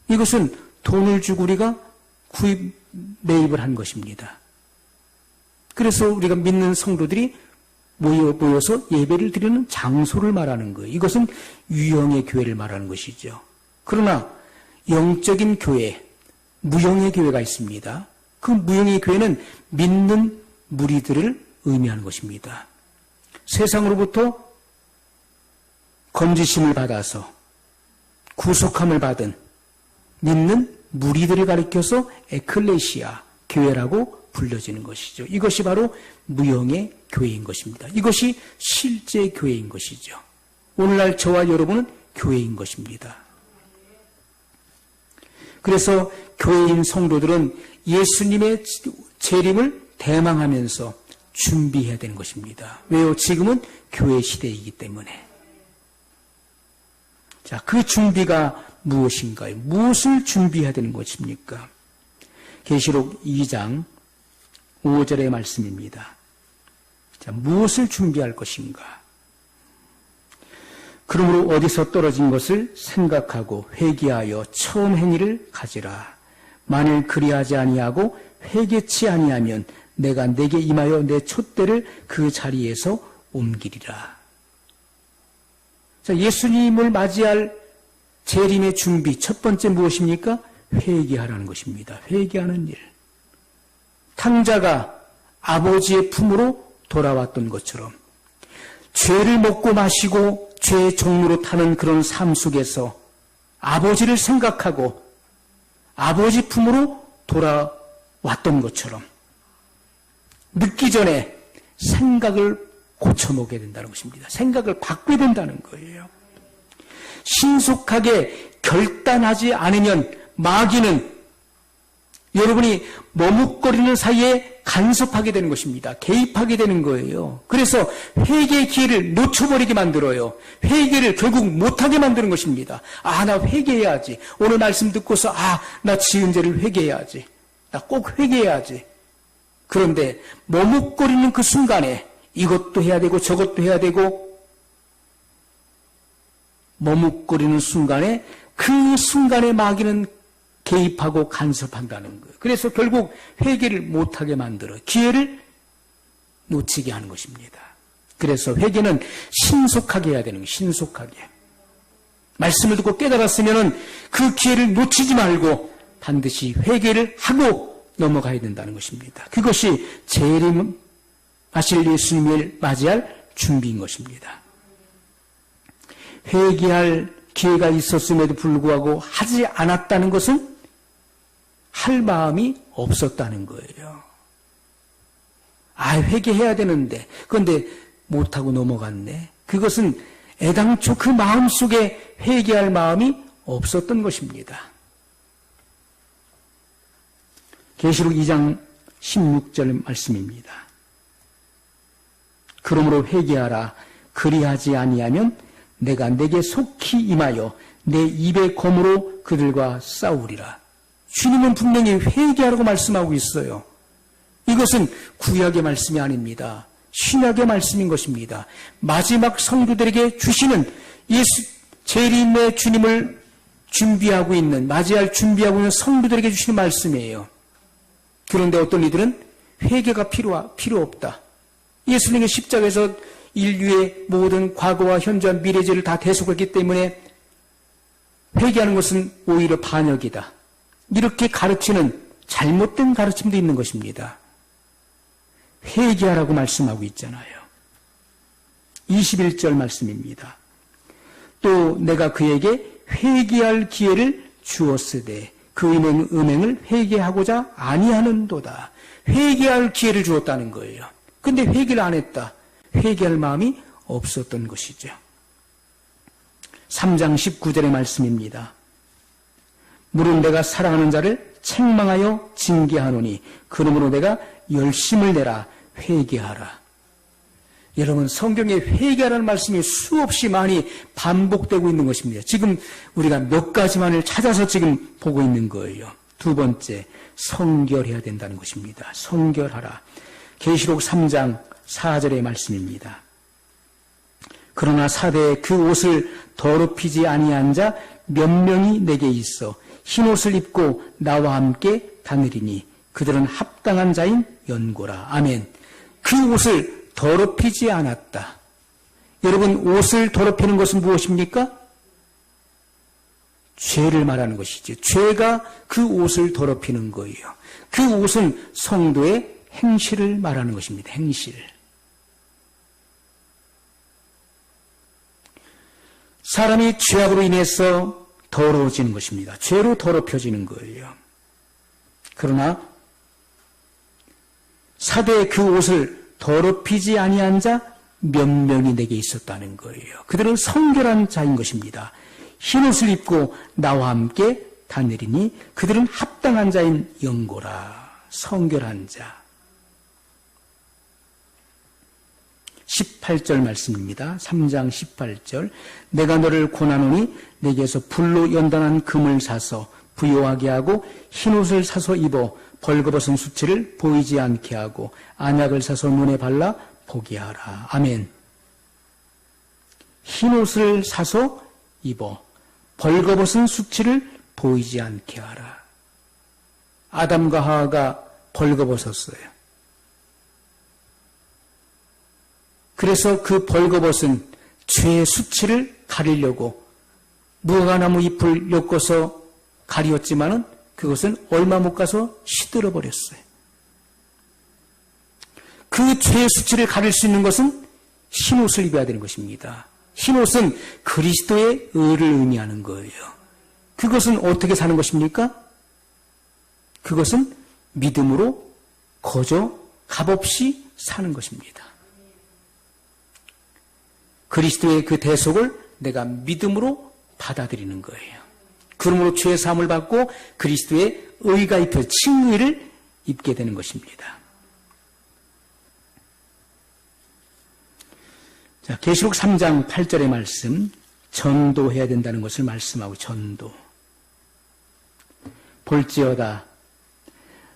이것은 돈을 주고 우리가 매입을 한 것입니다. 그래서 우리가 믿는 성도들이 모여서 예배를 드리는 장소를 말하는 거예요. 이것은 유형의 교회를 말하는 것이죠. 그러나 영적인 교회, 무형의 교회가 있습니다. 그 무형의 교회는 믿는 무리들을 의미하는 것입니다. 세상으로부터 건지심을 받아서 구속함을 받은 믿는 무리들을 가리켜서 에클레시아, 교회라고 불려지는 것이죠. 이것이 바로 무형의 교회인 것입니다. 이것이 실제 교회인 것이죠. 오늘날 저와 여러분은 교회인 것입니다. 그래서 교회인 성도들은 예수님의 재림을 대망하면서 준비해야 되는 것입니다. 왜요? 지금은 교회 시대이기 때문에. 자, 그 준비가 무엇인가요? 무엇을 준비해야 되는 것입니까? 계시록 2장 5절의 말씀입니다. 자, 무엇을 준비할 것인가? 그러므로 어디서 떨어진 것을 생각하고 회개하여 처음 행위를 가지라. 만일 그리하지 아니하고 회개치 아니하면 내가 내게 임하여 내 촛대를 그 자리에서 옮기리라. 자, 예수님을 맞이할 재림의 준비 첫 번째 무엇입니까? 회개하라는 것입니다. 회개하는 일. 탕자가 아버지의 품으로 돌아왔던 것처럼 죄를 먹고 마시고 죄의 종로로 타는 그런 삶 속에서 아버지를 생각하고 아버지 품으로 돌아왔던 것처럼 늦기 전에 생각을 고쳐먹어야 된다는 것입니다. 생각을 바꿔야 된다는 거예요. 신속하게 결단하지 않으면 마귀는 여러분이 머뭇거리는 사이에 간섭하게 되는 것입니다. 개입하게 되는 거예요. 그래서 회개의 기회를 놓쳐버리게 만들어요. 회개를 결국 못하게 만드는 것입니다. 아, 나 회개해야지. 오늘 말씀 듣고서 나 지은 죄를 회개해야지. 나 꼭 회개해야지. 그런데 머뭇거리는 그 순간에 이것도 해야 되고 저것도 해야 되고 머뭇거리는 순간에 그 순간에 마귀는 개입하고 간섭한다는 거예요. 그래서 결국 회개를 못하게 만들어 기회를 놓치게 하는 것입니다. 그래서 회개는 신속하게 해야 되는 거예요. 신속하게. 말씀을 듣고 깨달았으면 그 기회를 놓치지 말고 반드시 회개를 하고 넘어가야 된다는 것입니다. 그것이 재림하실 예수님을 맞이할 준비인 것입니다. 회개할 기회가 있었음에도 불구하고 하지 않았다는 것은 할 마음이 없었다는 거예요. 회개해야 되는데 그런데 못하고 넘어갔네. 그것은 애당초 그 마음속에 회개할 마음이 없었던 것입니다. 계시록 2장 16절 말씀입니다. 그러므로 회개하라. 그리하지 아니하면 내가 내게 속히 임하여 내 입의 검으로 그들과 싸우리라. 주님은 분명히 회개하라고 말씀하고 있어요. 이것은 구약의 말씀이 아닙니다. 신약의 말씀인 것입니다. 마지막 성도들에게 주시는 재림의 주님을 준비하고 있는, 맞이할 준비하고 있는 성도들에게 주시는 말씀이에요. 그런데 어떤 이들은 회개가 필요 없다. 예수님의 십자가에서 인류의 모든 과거와 현재와 미래 죄를 다 대속했기 때문에 회개하는 것은 오히려 반역이다. 이렇게 가르치는 잘못된 가르침도 있는 것입니다. 회개하라고 말씀하고 있잖아요. 21절 말씀입니다. 또 내가 그에게 회개할 기회를 주었으되 그 음행을 회개하고자 아니하는도다. 회개할 기회를 주었다는 거예요. 근데 회개를 안 했다. 회개할 마음이 없었던 것이죠. 3장 19절의 말씀입니다. 물은 내가 사랑하는 자를 책망하여 징계하노니 그러므로 내가 열심을 내라. 회개하라. 여러분, 성경에 회개하라는 말씀이 수없이 많이 반복되고 있는 것입니다. 지금 우리가 몇 가지만을 찾아서 지금 보고 있는 거예요. 두 번째, 성결해야 된다는 것입니다. 성결하라. 계시록 3장 4절의 말씀입니다. 그러나 사대에 그 옷을 더럽히지 아니한 자 몇 명이 내게 있어 흰 옷을 입고 나와 함께 다니리니 그들은 합당한 자인 연고라. 아멘. 그 옷을 더럽히지 않았다. 여러분, 옷을 더럽히는 것은 무엇입니까? 죄를 말하는 것이죠. 죄가 그 옷을 더럽히는 거예요. 그 옷은 성도의 행실을 말하는 것입니다. 행실. 사람이 죄악으로 인해서 더러워지는 것입니다. 죄로 더럽혀지는 거예요. 그러나 사대의 그 옷을 더럽히지 아니한 자 몇 명이 내게 있었다는 거예요. 그들은 성결한 자인 것입니다. 흰 옷을 입고 나와 함께 다니리니 그들은 합당한 자인 연고라. 성결한 자. 18절 말씀입니다. 3장 18절. 내가 너를 권하노니 내게서 불로 연단한 금을 사서 부요하게 하고 흰 옷을 사서 입어 벌거벗은 수치를 보이지 않게 하고 안약을 사서 눈에 발라 보게 하라. 아멘. 흰 옷을 사서 입어 벌거벗은 수치를 보이지 않게 하라. 아담과 하와가 벌거벗었어요. 그래서 그 벌거벗은 죄의 수치를 가리려고 무화과나무 잎을 엮어서 가리었지만은 그것은 얼마 못 가서 시들어 버렸어요. 그 죄의 수치를 가릴 수 있는 것은 흰 옷을 입어야 되는 것입니다. 흰 옷은 그리스도의 의를 의미하는 거예요. 그것은 어떻게 사는 것입니까? 그것은 믿음으로 거저 값없이 사는 것입니다. 그리스도의 그 대속을 내가 믿음으로 받아들이는 거예요. 그러므로 죄의 사함을 받고 그리스도의 의가 입혀 칭의를 입게 되는 것입니다. 자, 계시록 3장 8절의 말씀, 전도해야 된다는 것을 말씀하고 전도. 볼지어다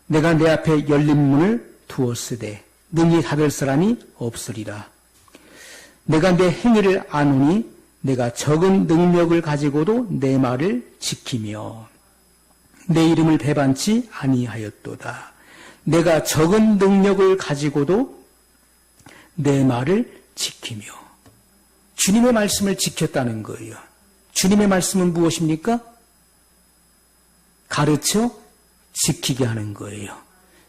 내가 내 앞에 열린 문을 두었으되 능히 닫을 사람이 없으리라. 내가 내 행위를 아노니 내가 적은 능력을 가지고도 내 말을 지키며 내 이름을 배반치 아니하였도다. 내가 적은 능력을 가지고도 내 말을 지키며. 주님의 말씀을 지켰다는 거예요. 주님의 말씀은 무엇입니까? 가르쳐 지키게 하는 거예요.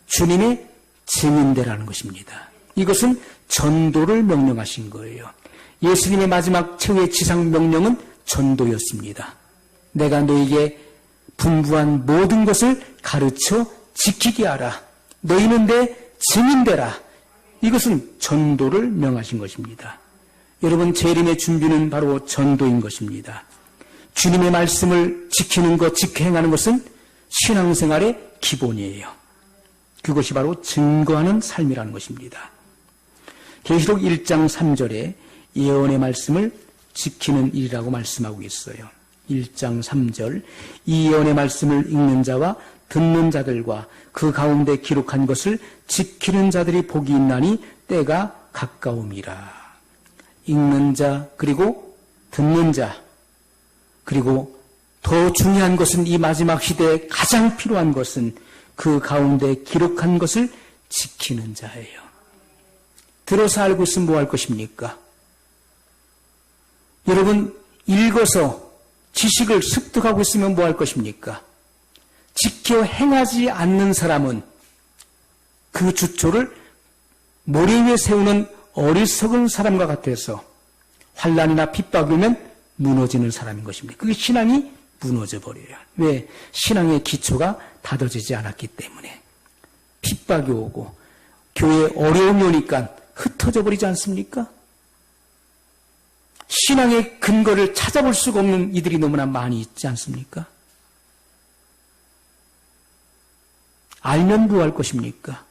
주님의 증인되라는 것입니다. 이것은 전도를 명령하신 거예요. 예수님의 마지막 최후의 지상 명령은 전도였습니다. 내가 너에게 분부한 모든 것을 가르쳐 지키게 하라. 너희는 내 증인되라. 이것은 전도를 명하신 것입니다. 여러분, 재림의 준비는 바로 전도인 것입니다. 주님의 말씀을 지키는 것, 지켜 행하는 것은 신앙생활의 기본이에요. 그것이 바로 증거하는 삶이라는 것입니다. 계시록 1장 3절에 예언의 말씀을 지키는 일이라고 말씀하고 있어요. 1장 3절 이 예언의 말씀을 읽는 자와 듣는 자들과 그 가운데 기록한 것을 지키는 자들이 복이 있나니 때가 가까움이라. 읽는 자 그리고 듣는 자 그리고 더 중요한 것은 이 마지막 시대에 가장 필요한 것은 그 가운데 기록한 것을 지키는 자예요. 들어서 알고 있으면 뭐 할 것입니까? 여러분 읽어서 지식을 습득하고 있으면 뭐 할 것입니까? 지켜 행하지 않는 사람은 그 주초를 모래 위에 세우는 어리석은 사람과 같아서 환난이나 핍박이 오면 무너지는 사람인 것입니다. 그게 신앙이 무너져 버려요. 왜? 신앙의 기초가 다져지지 않았기 때문에. 핍박이 오고 교회에 어려움이 오니까 흩어져 버리지 않습니까? 신앙의 근거를 찾아볼 수가 없는 이들이 너무나 많이 있지 않습니까? 알면 뭐 할 것입니까?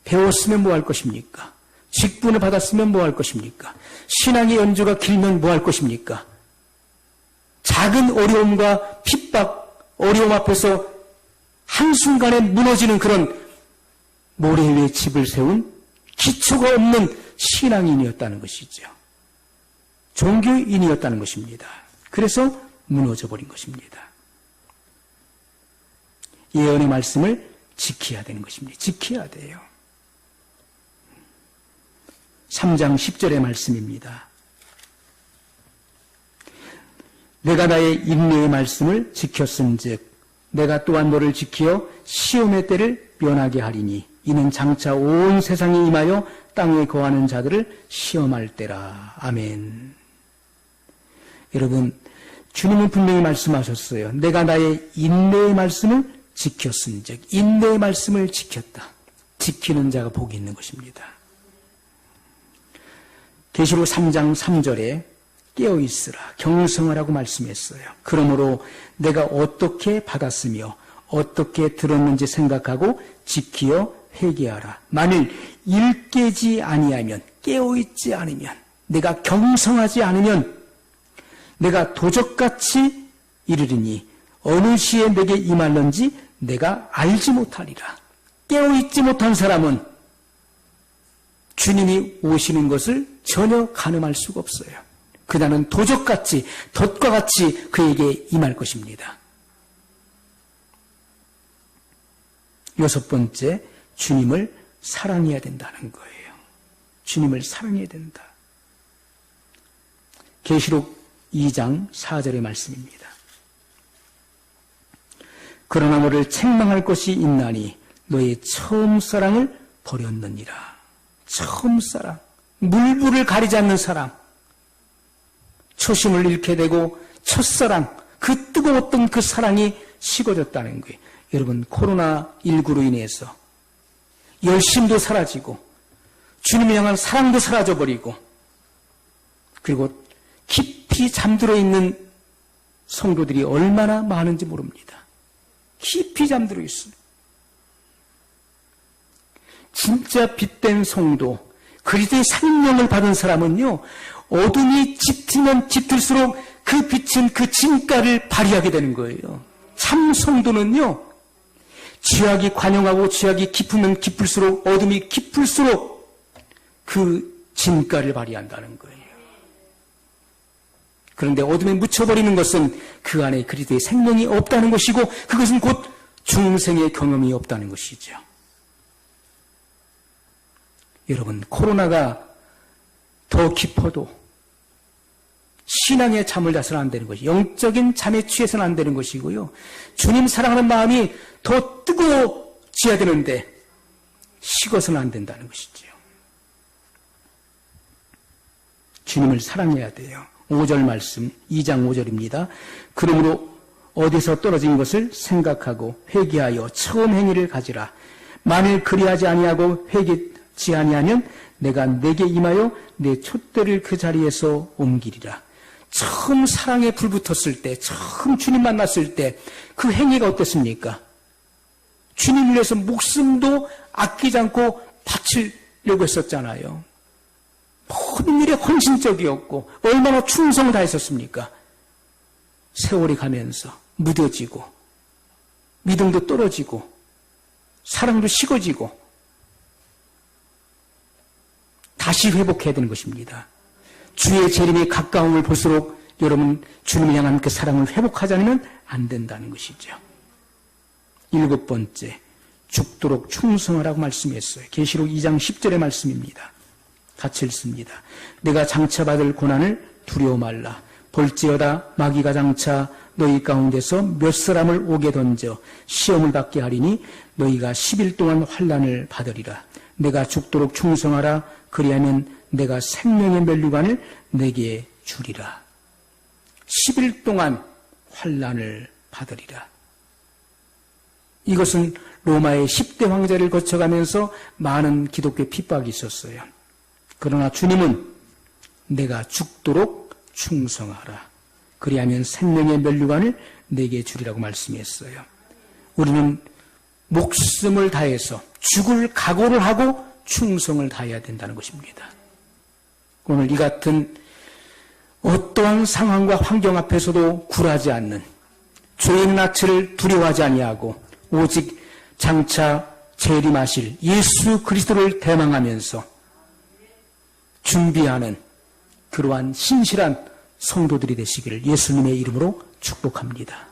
배웠으면 뭐 할 것입니까? 직분을 받았으면 뭐 할 것입니까? 신앙의 연주가 길면 뭐 할 것입니까? 작은 어려움과 핍박, 어려움 앞에서 한순간에 무너지는 그런 모래 위에 집을 세운 기초가 없는 신앙인이었다는 것이죠. 종교인이었다는 것입니다. 그래서 무너져 버린 것입니다. 예언의 말씀을 지켜야 되는 것입니다. 지켜야 돼요. 3장 10절의 말씀입니다. 내가 나의 인내의 말씀을 지켰은즉 내가 또한 너를 지키어 시험의 때를 면하게 하리니 이는 장차 온 세상에 임하여 땅에 거하는 자들을 시험할 때라. 아멘. 여러분, 주님은 분명히 말씀하셨어요. 내가 나의 인내의 말씀을 지켰은즉 인내의 말씀을 지켰다. 지키는 자가 복이 있는 것입니다. 계시록 3장 3절에 깨어있으라 경성하라고 말씀했어요. 그러므로 내가 어떻게 받았으며 어떻게 들었는지 생각하고 지키어 회개하라. 만일 일깨지 아니하면 깨어있지 않으면 내가 경성하지 않으면 내가 도적같이 이르리니 어느 시에 내게 임할는지 내가 알지 못하리라. 깨어있지 못한 사람은 주님이 오시는 것을 전혀 가늠할 수가 없어요. 그날은 도적같이 덫과 같이 그에게 임할 것입니다. 6번째, 주님을 사랑해야 된다는 거예요. 주님을 사랑해야 된다. 계시록 2장 4절의 말씀입니다. 그러나 너를 책망할 것이 있나니 너의 처음 사랑을 버렸느니라. 처음 사랑, 물불을 가리지 않는 사랑, 초심을 잃게 되고 첫사랑, 그 뜨거웠던 그 사랑이 식어졌다는 거예요. 여러분, 코로나19로 인해서 열심도 사라지고 주님을 향한 사랑도 사라져버리고 그리고 깊이 잠들어 있는 성도들이 얼마나 많은지 모릅니다. 깊이 잠들어 있어요. 진짜 빛된 성도, 그리스도의 생명을 받은 사람은요, 어둠이 짙으면 짙을수록 그 빛은 그 진가를 발휘하게 되는 거예요. 참 성도는요, 죄악이 관영하고 죄악이 깊으면 깊을수록, 어둠이 깊을수록 그 진가를 발휘한다는 거예요. 그런데 어둠에 묻혀버리는 것은 그 안에 그리스도의 생명이 없다는 것이고 그것은 곧 중생의 경험이 없다는 것이죠. 여러분, 코로나가 더 깊어도 신앙의 잠을 자서는 안 되는 것이, 영적인 잠에 취해서는 안 되는 것이고요. 주님 사랑하는 마음이 더 뜨거워져야 되는데 식어서는 안 된다는 것이죠. 주님을 사랑해야 돼요. 5절 말씀, 2장 5절입니다. 그러므로 어디서 떨어진 것을 생각하고 회개하여 처음 행위를 가지라. 만일 그리하지 아니하고 회개치 아니하면 내가 내게 임하여 내 촛대를 그 자리에서 옮기리라. 처음 사랑에 불붙었을 때, 처음 주님 만났을 때 그 행위가 어땠습니까? 주님을 위해서 목숨도 아끼지 않고 바치려고 했었잖아요. 모든 일에 헌신적이었고 얼마나 충성을 다했었습니까? 세월이 가면서 무뎌지고 믿음도 떨어지고 사랑도 식어지고 다시 회복해야 되는 것입니다. 주의 재림이 가까움을 볼수록 여러분 주님을 향한 그 사랑을 회복하자면 안 된다는 것이죠. 7번째, 죽도록 충성하라고 말씀했어요. 계시록 2장 10절의 말씀입니다. 같이 읽습니다. 내가 장차 받을 고난을 두려워 말라. 볼지어다 마귀가 장차 너희 가운데서 몇 사람을 오게 던져 시험을 받게 하리니 너희가 10일 동안 환난을 받으리라. 내가 죽도록 충성하라. 그리하면 내가 생명의 면류관을 내게 주리라. 10일 동안 환난을 받으리라. 이것은 로마의 10대 황제를 거쳐가면서 많은 기독교 핍박이 있었어요. 그러나 주님은 내가 죽도록 충성하라. 그리하면 생명의 면류관을 내게 주리라고 말씀했어요. 우리는 목숨을 다해서 죽을 각오를 하고 충성을 다해야 된다는 것입니다. 오늘 이 같은 어떠한 상황과 환경 앞에서도 굴하지 않는 죄의 낯을 두려워하지 아니하고 오직 장차 재림하실 예수 그리스도를 대망하면서 준비하는 그러한 신실한 성도들이 되시기를 예수님의 이름으로 축복합니다.